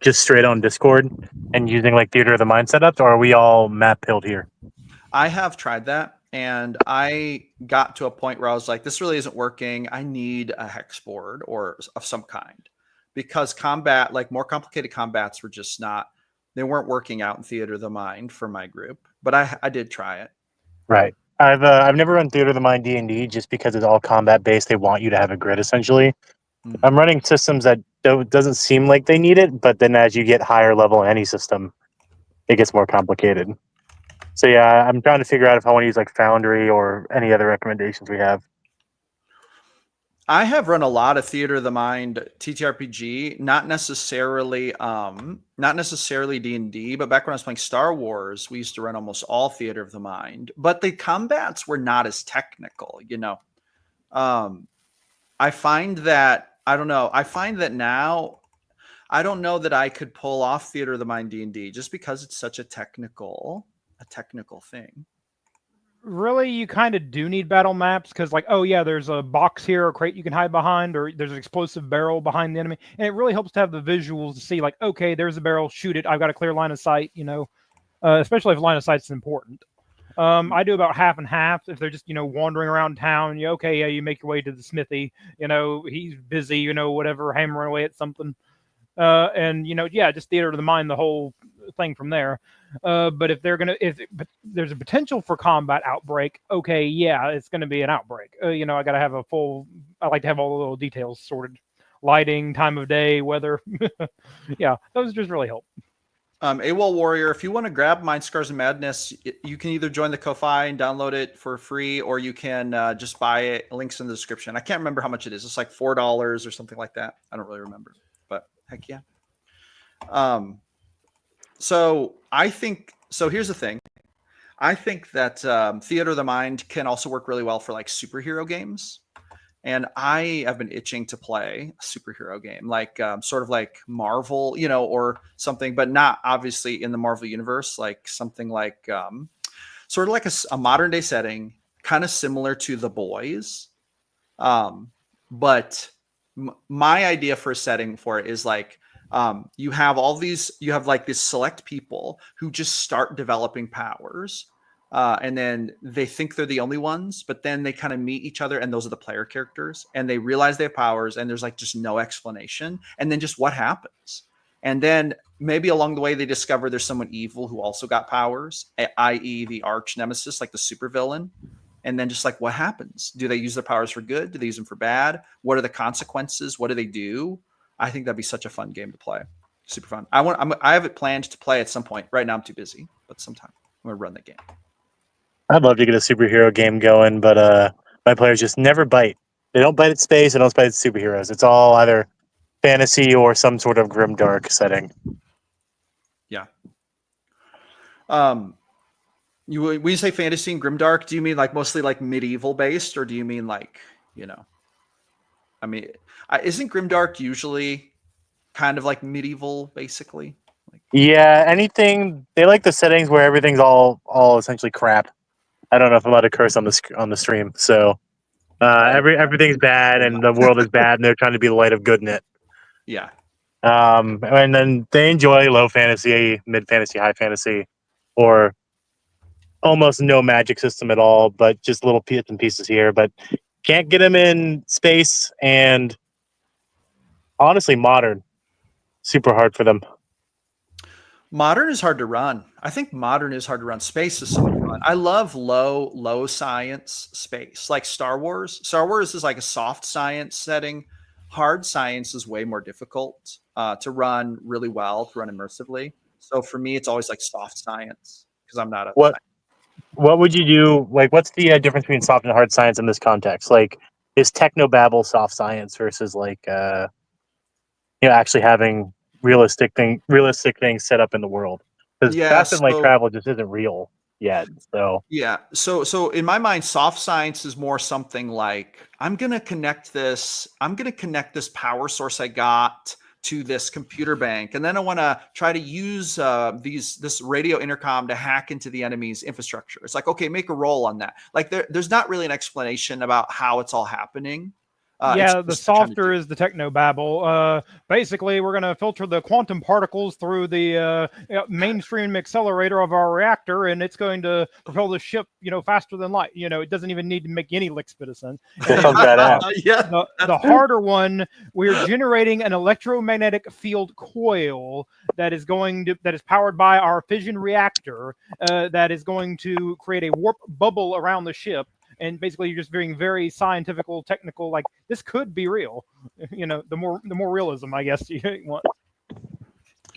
just straight on Discord and using like Theater of the Mind setups, or are we all map pilled here? I have tried that, and I got to a point where I was like, this really isn't working. I need a hex board or of some kind, because combat, like more complicated combats, were just not, they weren't working out in Theater of the Mind for my group, but I did try it. Right. I've never run Theater of the Mind D&D just because it's all combat based. They want you to have a grid essentially. Mhm. I'm running systems that doesn't seem like they need it, but then as you get higher level in any system, it gets more complicated. So yeah, I'm trying to figure out if I want to use like Foundry or any other recommendations we have. I have run a lot of Theater of the Mind TTRPG, not necessarily D&D, but back when I was playing Star Wars, we used to run almost all Theater of the Mind, but the combats were not as technical, I find that, I don't know, now I don't know that I could pull off Theater of the Mind D&D just because it's such a technical thing. Really, you kind of do need battle maps because, like, oh yeah, there's a box here, a crate you can hide behind, or there's an explosive barrel behind the enemy, and it really helps to have the visuals to see, like, okay, there's a barrel, shoot it. I've got a clear line of sight, especially if line of sight's important. I do about half and half. If they're just wandering around town, you make your way to the smithy. He's busy, whatever, hammering away at something, and just Theater of the Mind, the whole thing from there. But if but there's a potential for combat outbreak, it's going to be an outbreak. I got to have I like to have all the little details sorted, lighting, time of day, weather. Those just really help. AWOL Warrior, if you want to grab Mind Scars and Madness, you can either join the Ko-Fi and download it for free, or you can just buy it. Links in the description. I can't remember how much it is. It's like $4 or something like that. I don't really remember, but heck yeah. So here's the thing. I think that Theater of the Mind can also work really well for like superhero games. And I have been itching to play a superhero game, like sort of like Marvel, or something, but not obviously in the Marvel universe, like something like sort of like a modern day setting, kind of similar to The Boys. But my idea for a setting for it is like, you have like these select people who just start developing powers. And then they think they're the only ones, but then they kind of meet each other, and those are the player characters, and they realize they have powers, and there's like just no explanation, and then just what happens. And then maybe along the way they discover there's someone evil who also got powers, i.e. the arch nemesis, like the supervillain. And then just like what happens? Do they use their powers for good? Do they use them for bad? What are the consequences? What do they do? I think that'd be such a fun game to play. Super fun. I have it planned to play at some point. Right now I'm too busy, but sometime I'm gonna run the game. I'd love to get a superhero game going, but my players just never bite. They don't bite at space, they don't bite at superheroes. It's all either fantasy or some sort of grim dark setting. Yeah. When you say fantasy and grimdark, do you mean like mostly like medieval based, or do you mean like, you know, I mean, isn't grimdark usually kind of like medieval, basically? Like, Yeah, anything they like the settings where everything's all essentially crap. I don't know if I'm allowed to curse on the stream. So everything's bad and the world is bad and they're trying to be the light of good in it. yeah. And then they enjoy low fantasy, mid fantasy, high fantasy, or almost no magic system at all, but just little bits and pieces here. But can't get them in space and honestly modern. Super hard for them. Modern is hard to run. I think modern is hard to run. Space is so much fun. I love low science space, like Star Wars. Star Wars is like a soft science setting. Hard science is way more difficult to run really well, to run immersively. So for me, it's always like soft science because I'm not a What would you do? Like, what's the difference between soft and hard science in this context? Like, is technobabble soft science versus like actually having realistic things set up in the world? Because Yeah, fast and light so travel just isn't real yet. So yeah, so in my mind, soft science is more something like I'm gonna connect this power source I got to this computer bank, and then I want to try to use this radio intercom to hack into the enemy's infrastructure. It's like, okay, make a roll on that. Like there's not really an explanation about how it's all happening. Yeah, the Just trying to softer do. is the technobabble. Basically, we're going to filter the quantum particles through the mainstream accelerator of our reactor, and it's going to propel the ship, faster than light. It doesn't even need to make any lick spit of sense. that sounds badass. Yeah, The harder one, we're generating an electromagnetic field coil that is powered by our fission reactor that is going to create a warp bubble around the ship. And basically, you're just being very scientific, technical. Like this could be real. The more realism, I guess, you want.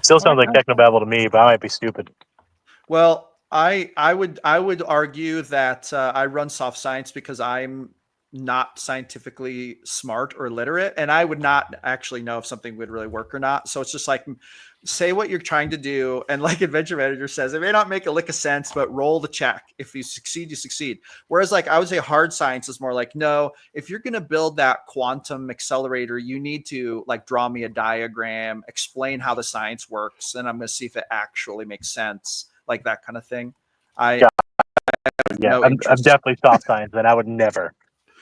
Still sounds like technobabble to me, but I might be stupid. Well, I would argue that I run soft science because I'm not scientifically smart or literate, and I would not actually know if something would really work or not. So it's just like, say what you're trying to do, and like Adventure Manager says, it may not make a lick of sense, but roll the check. If you succeed, you succeed. Whereas like I would say hard science is more like, no, if you're going to build that quantum accelerator, you need to like draw me a diagram, explain how the science works, and I'm going to see if it actually makes sense, like that kind of thing. Yeah, I'm definitely soft science, but I would never.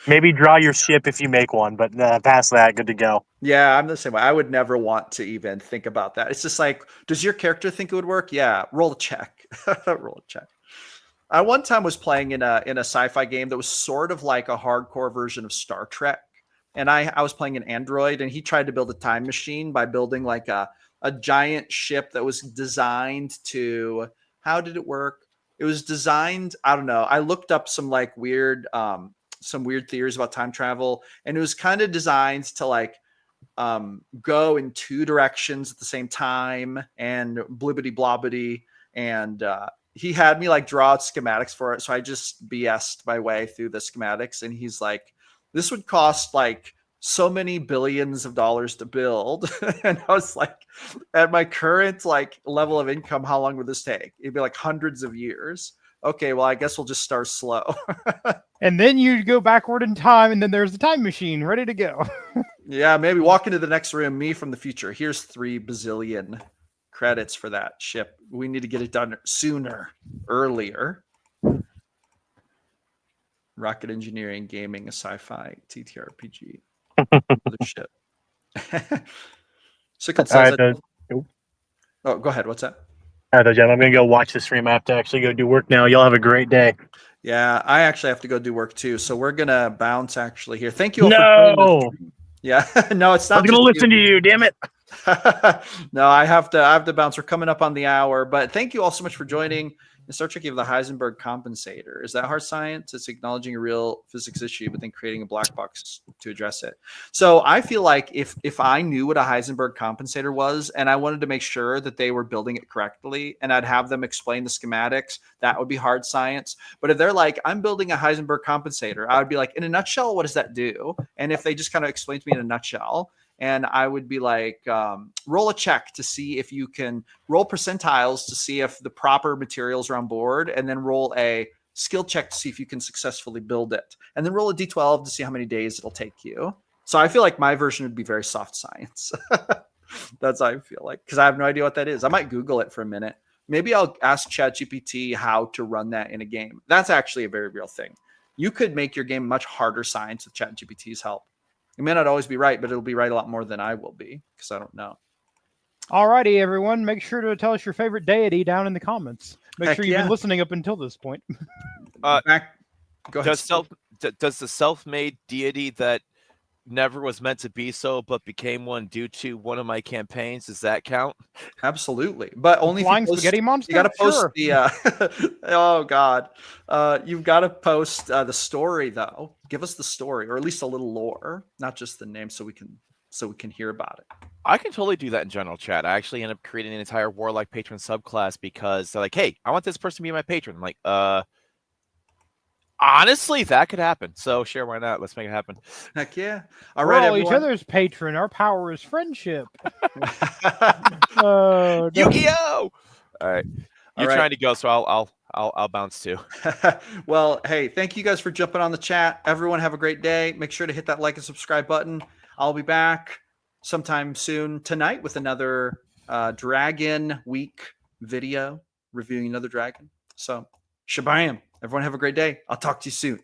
Maybe draw your ship if you make one, but past that, good to go. Yeah, I'm the same way. I would never want to even think about that. It's just like, does your character think it would work? Yeah, roll a check. Roll a check. I one time was playing in a sci-fi game that was sort of like a hardcore version of Star Trek. And I was playing an android, and he tried to build a time machine by building like a giant ship that was designed to, how did it work? It was designed, I don't know. I looked up some like weird theories about time travel, and it was kind of designed to like go in two directions at the same time and blibbity blobbity. And he had me like draw out schematics for it. So I just BS'd my way through the schematics, and he's like, this would cost like so many billions of dollars to build. And I was like, at my current like level of income, how long would this take? It'd be like hundreds of years. Okay, well, I guess we'll just start slow. And then you go backward in time, and then there's the time machine ready to go. Yeah, maybe walk into the next room, me from the future. Here's 3 bazillion credits for that ship. We need to get it done sooner, earlier. Rocket engineering, gaming, a sci-fi, TTRPG. Other shit. Sickle says oh, go ahead. What's that? All right, Jim, I'm going to go watch the stream. I have to actually go do work now. Y'all have a great day. Yeah, I actually have to go do work too. So we're going to bounce actually here. Thank you all for joining us. Yeah, no, it's not. I'm going to listen to you, damn it. No, I have to bounce. We're coming up on the hour, but thank you all so much for joining. In Star Trek, you have the Heisenberg compensator. Is that hard science? It's acknowledging a real physics issue, but then creating a black box to address it. So I feel like if I knew what a Heisenberg compensator was, and I wanted to make sure that they were building it correctly, and I'd have them explain the schematics, that would be hard science. But if they're like, I'm building a Heisenberg compensator, I would be like, in a nutshell, what does that do? And if they just kind of explain to me in a nutshell, and I would be like, roll a check to see if you can roll percentiles to see if the proper materials are on board, and then roll a skill check to see if you can successfully build it, and then roll a d12 to see how many days it'll take you. So I feel like my version would be very soft science. That's how I feel like, because I have no idea what that is. I might Google it for a minute. Maybe I'll ask ChatGPT how to run that in a game. That's actually a very real thing. You could make your game much harder science with ChatGPT's help. It may not always be right, but it'll be right a lot more than I will be, because I don't know. Alrighty, everyone. Make sure to tell us your favorite deity down in the comments. Make Heck sure you've yeah. been listening up until this point. Go ahead. Does the self-made deity that never was meant to be so, but became one due to one of my campaigns, does that count? Absolutely, but only Flying if you post, spaghetti monster. You got to post Sure. the. Oh God, you've got to post the story though. Give us the story, or at least a little lore, not just the name, so we can hear about it. I can totally do that in general chat. I actually end up creating an entire Warlock patron subclass because they're like, "Hey, I want this person to be my patron." I'm like, honestly, that could happen. So sure, why not? Let's make it happen. Heck yeah! We're All right, all everyone. each other's patron. Our power is friendship. Oh, no. Yu-Gi-Oh! All right, you're right. trying to go, so I'll bounce too. Well, hey, thank you guys for jumping on the chat. Everyone have a great day. Make sure to hit that like and subscribe button. I'll be back sometime soon tonight with another Dragon Week video reviewing another dragon. So, shabam. Everyone have a great day. I'll talk to you soon.